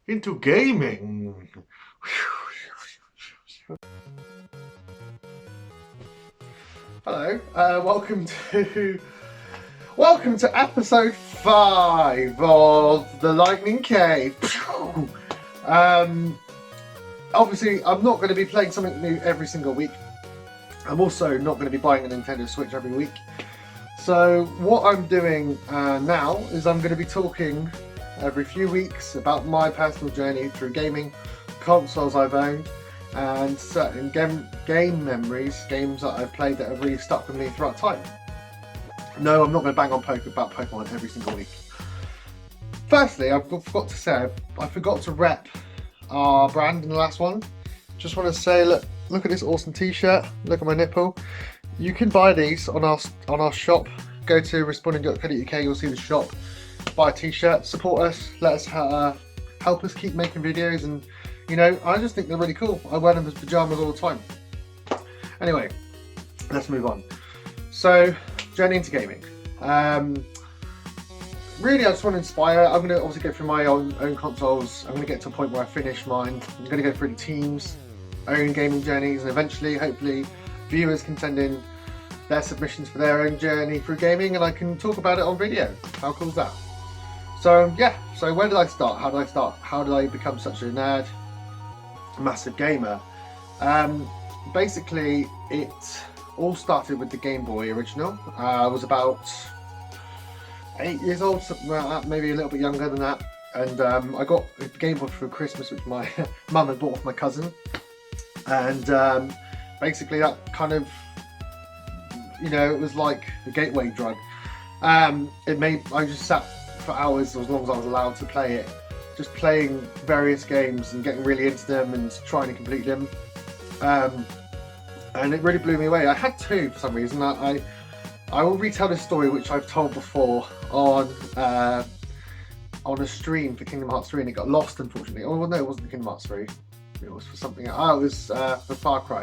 into gaming. Hello, welcome to episode 5 of the Lightning Cave. Obviously, I'm not going to be playing something new every single week. I'm also not going to be buying a Nintendo Switch every week. So what I'm doing now is I'm going to be talking every few weeks about my personal journey through gaming, consoles I've owned, and certain game memories, games that I've played that have really stuck with me throughout time. No, I'm not going to bang on about Pokemon every single week. Firstly, I forgot to say, I forgot to rep our brand in the last one. Just want to say, look at this awesome t-shirt, look at my nipple. You can buy these on our shop. Go to responding.co.uk, you'll see the shop. Buy a t-shirt, support us, let us help us keep making videos, and you know, I just think they're really cool. I wear them as pajamas all the time. Anyway, let's move on. So, journey into gaming. Really, I just want to inspire. I'm going to obviously go through my own consoles. I'm going to get to a point where I finish mine. I'm going to go through the teams, own gaming journeys, and eventually, hopefully, viewers can send in their submissions for their own journey through gaming, and I can talk about it on video. How cool is that? So yeah, so where did I start? How did I start? How did I become such a nerd, massive gamer? Basically, it all started with the Game Boy original. I was about 8 years old, something like that, maybe a little bit younger than that. And I got a Game Boy for Christmas, which my mum had bought off my cousin. And basically that kind of, you know, it was like a gateway drug. I just sat for hours, as long as I was allowed to play it, just playing various games and getting really into them and trying to complete them. And it really blew me away. I had two for some reason. I will retell this story, which I've told before on a stream for Kingdom Hearts 3, and it got lost, unfortunately. Oh, well, no, it wasn't Kingdom Hearts 3. It was for something else. Oh, it was for Far Cry.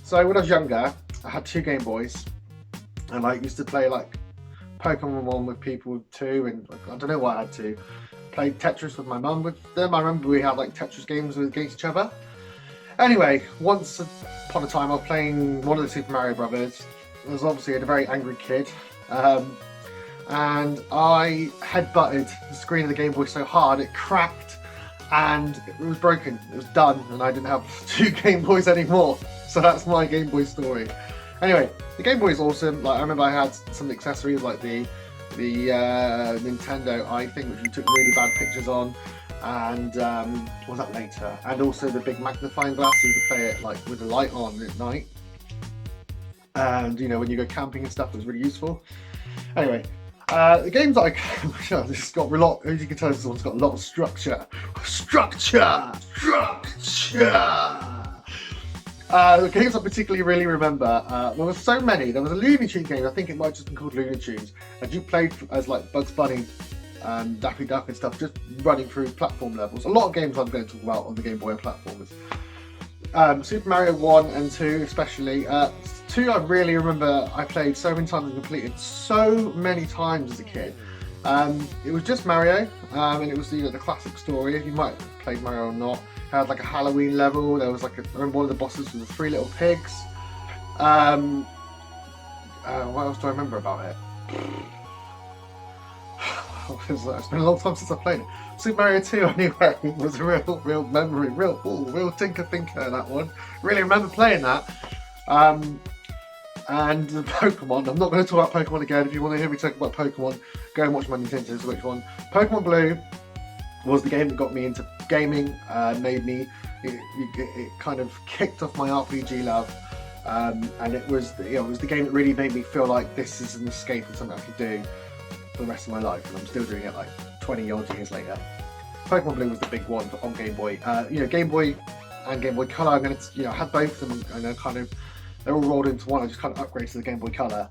So when I was younger, I had two Game Boys, and I used to play like Pokemon 1 with people too, and I don't know why I had to. Played Tetris with my mum with them. I remember we had like Tetris games against each other. Anyway, once upon a time I was playing one of the Super Mario Brothers. I was obviously a very angry kid, and I headbutted the screen of the Game Boy so hard it cracked and it was broken. It was done, and I didn't have two Game Boys anymore. So that's my Game Boy story. Anyway, the Game Boy is awesome. Like, I remember I had some accessories like the Nintendo Eye thing, which we took really bad pictures on, and what was that later? And also the big magnifying glass, so you could play it like with the light on at night. And you know, when you go camping and stuff, it was really useful. Anyway, the games that this has got a lot. As you can tell, this one's got a lot of structure. The games I particularly really remember, there were so many. There was a Looney Tunes game, I think it might have just been called Looney Tunes, and you played as like Bugs Bunny and Daffy Duck and stuff, just running through platform levels. A lot of games I'm going to talk about on the Game Boy are platformers. Super Mario 1 and 2 especially. 2 I really remember I played so many times and completed so many times as a kid. It was just Mario, and it was the classic story. You might have played Mario or not. It had like a Halloween level. There was like I remember one of the bosses was the 3 little pigs. What else do I remember about it? It's been a long time since I played it. Super Mario 2 anyway was a real memory, real tinker that one. Really remember playing that. And Pokemon. I'm not going to talk about Pokemon again. If you want to hear me talk about Pokemon, go and watch my Nintendo Switch one. Pokemon Blue was the game that got me into gaming, made me, it kind of kicked off my RPG love, and it was the game that really made me feel like this is an escape and something I could do for the rest of my life, and I'm still doing it like 20 odd years later. Pokemon Blue was the big one on Game Boy. Game Boy and Game Boy Color. I had both of them, and they're all rolled into one. I just kind of upgraded to the Game Boy Color.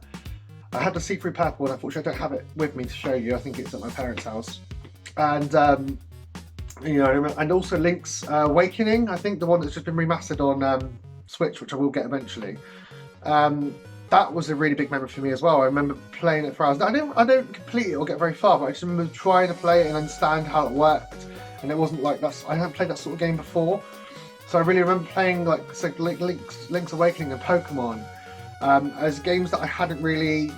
I had the see-through purple, and unfortunately I don't have it with me to show you. I think it's at my parents' house. And and also Link's Awakening. I think the one that's just been remastered on Switch, which I will get eventually. That was a really big memory for me as well. I remember playing it for hours. I don't complete it or get very far, but I just remember trying to play it and understand how it worked, and it wasn't like I hadn't played that sort of game before. So I really remember playing like say, Link's Awakening and Pokemon as games that I hadn't really.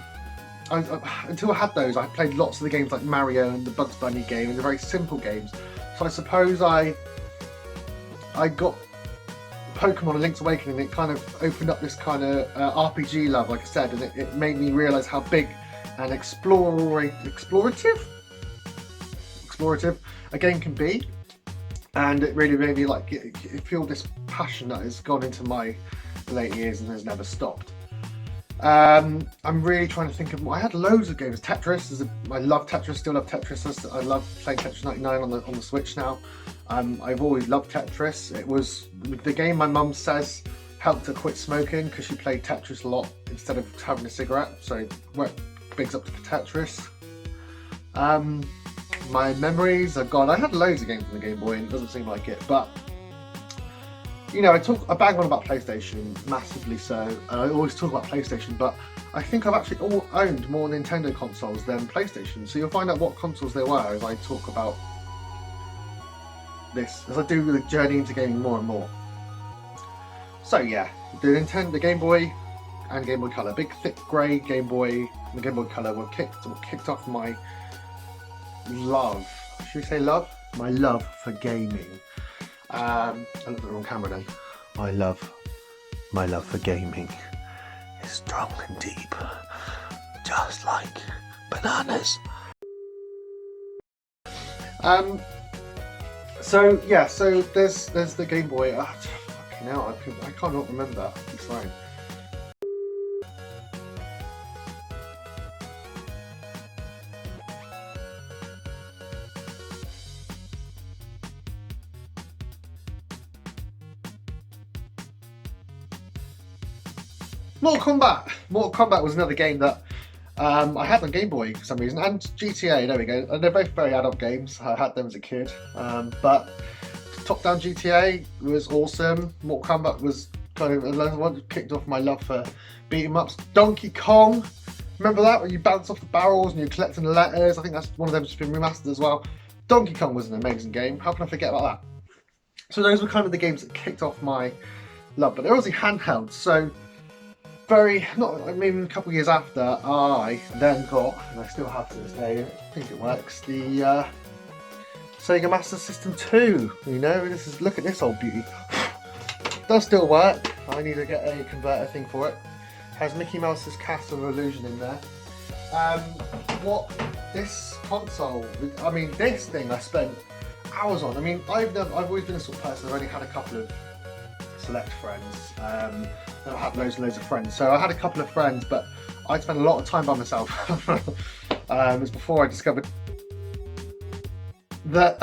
Until I had those, I played lots of the games like Mario and the Bugs Bunny game, and they're very simple games. So I suppose I got Pokemon and Link's Awakening, and it kind of opened up this kind of RPG love, like I said, and it made me realise how big and explorative a game can be. And it really made me like feel this passion that has gone into my late years and has never stopped. I'm really trying to think of more. I had loads of games. Tetris, I love Tetris, still love Tetris. I love playing Tetris 99 on the Switch now. I've always loved Tetris. It was the game my mum says helped her quit smoking because she played Tetris a lot instead of having a cigarette. So bigs up to Tetris. My memories are gone. I had loads of games on the Game Boy and it doesn't seem like it, but you know, I bang on about PlayStation massively, so I always talk about PlayStation, but I think I've actually owned more Nintendo consoles than PlayStation, so you'll find out what consoles they were as I talk about this, as I do the journey into gaming more and more. So yeah, the Game Boy and Game Boy Color, big thick grey Game Boy and the Game Boy Color were kicked off my love, should we say love? My love for gaming. I looked at the wrong camera then. My love for gaming is strong and deep, just like bananas. So yeah, so there's the Game Boy. Fucking hell, I cannot remember. I'm sorry. Mortal Kombat was another game that I had on Game Boy for some reason, and GTA, there we go. And they're both very adult games. I had them as a kid. But top-down GTA was awesome. Mortal Kombat was kind of another one that kicked off my love for beat-em-ups. Donkey Kong, remember that? Where you bounce off the barrels and you're collecting the letters. I think that's one of them that's been remastered as well. Donkey Kong was an amazing game. How can I forget about that? So those were kind of the games that kicked off my love. But they're obviously handheld, so a couple of years after, I then got, and I still have to this day, I think it works, the Sega Master System 2. You know, look at this old beauty. Does still work. I need to get a converter thing for it. Has Mickey Mouse's Castle of Illusion in there. This console, I mean, this thing I spent hours on. I mean, I've always been a sort of person. I've only had a couple of select friends. I had loads and loads of friends, so I had a couple of friends, but I spent a lot of time by myself. It was before I discovered that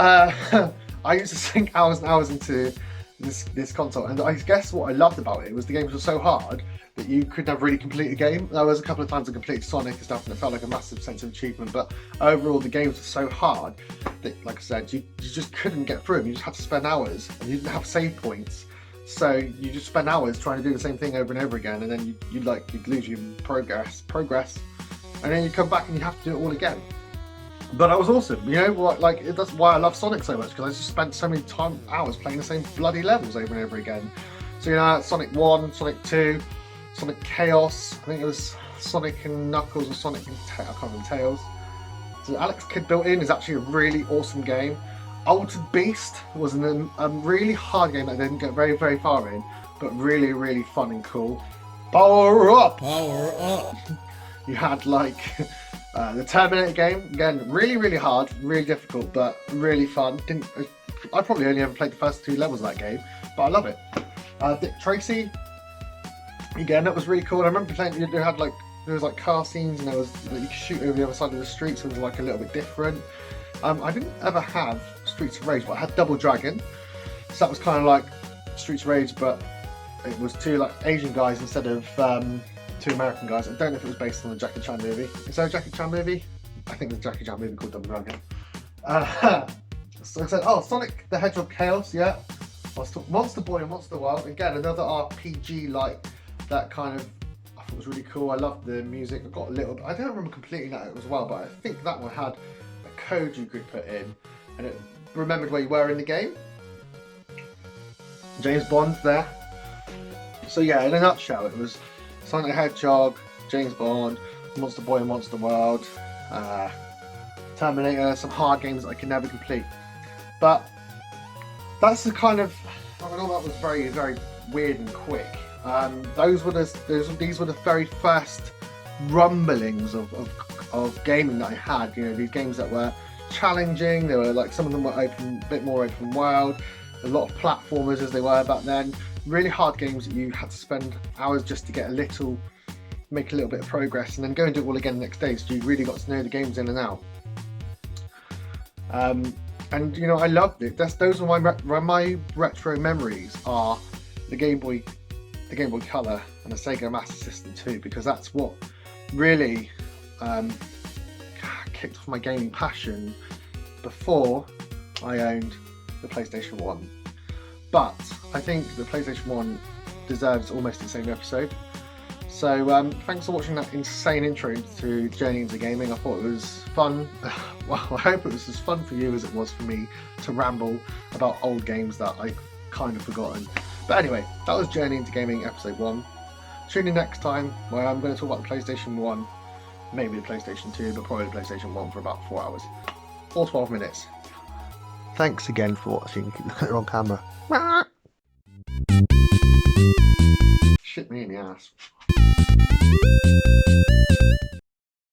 I used to sink hours and hours into this console, and I guess what I loved about it was the games were so hard that you could never really complete a game. There was a couple of times I completed Sonic and stuff, and it felt like a massive sense of achievement, but overall the games were so hard that, like I said, you just couldn't get through them. You just had to spend hours, and you didn't have save points. So you just spend hours trying to do the same thing over and over again, and then you'd lose your progress, and then you come back and you have to do it all again. But that was awesome, you know. Like that's why I love Sonic so much, because I just spent so many hours playing the same bloody levels over and over again. So you know, Sonic 1, Sonic 2, Sonic Chaos. I think it was Sonic and Knuckles or Sonic and I can't remember Tails. So Alex Kidd Built In is actually a really awesome game. Altered Beast was a really hard game that I didn't get very, very far in, but really, really fun and cool. Power Up! Power Up! You had like the Terminator game, again, really, really hard, really difficult, but really fun. I probably only ever played the first 2 levels of that game, but I love it. Dick Tracy, again, that was really cool. I remember playing, there was like car scenes, and you could shoot over the other side of the street, so it was like a little bit different. I didn't ever have Streets of Rage, but I had Double Dragon, so that was kind of like Streets of Rage, but it was 2 like Asian guys instead of 2 American guys. I don't know if it was based on the Jackie Chan movie. Is there a Jackie Chan movie? I think there's a Jackie Chan movie called Double Dragon. So I said, oh, Sonic the Hedgehog Chaos, yeah. Monster Boy and Monster World, again, another RPG like that kind of, I thought was really cool. I loved the music. I got a little bit, I don't remember completing that as well, but I think that one had a code you could put in, and remembered where you were in the game. James Bond's there. So yeah, in a nutshell, it was Sonic the Hedgehog, James Bond, Monster Boy and Monster World, Terminator, some hard games that I could never complete. But that's the kind of, I know that was very, very weird and quick. These were the very first rumblings of gaming that I had. You know, these games that were challenging. They were like, some of them were a bit more open world. A lot of platformers as they were back then. Really hard games that you had to spend hours just to get make a little bit of progress, and then go and do it all again the next day. So you really got to know the games in and out. And you know, I loved it. Those are my retro memories, are the Game Boy Color and the Sega Master System 2, because that's what really kicked off my gaming passion before I owned the PlayStation 1. But I think the PlayStation 1 deserves almost the same episode. So thanks for watching that insane intro to Journey into Gaming. I thought it was fun. Well, I hope it was as fun for you as it was for me to ramble about old games that I've kind of forgotten. But anyway, that was Journey into Gaming episode 1. Tune in next time where I'm going to talk about the PlayStation 1, maybe the PlayStation 2, but probably the PlayStation 1 for about 4 hours or 12 minutes. Thanks again for watching. Keep looking at the wrong camera. Shit me in the ass.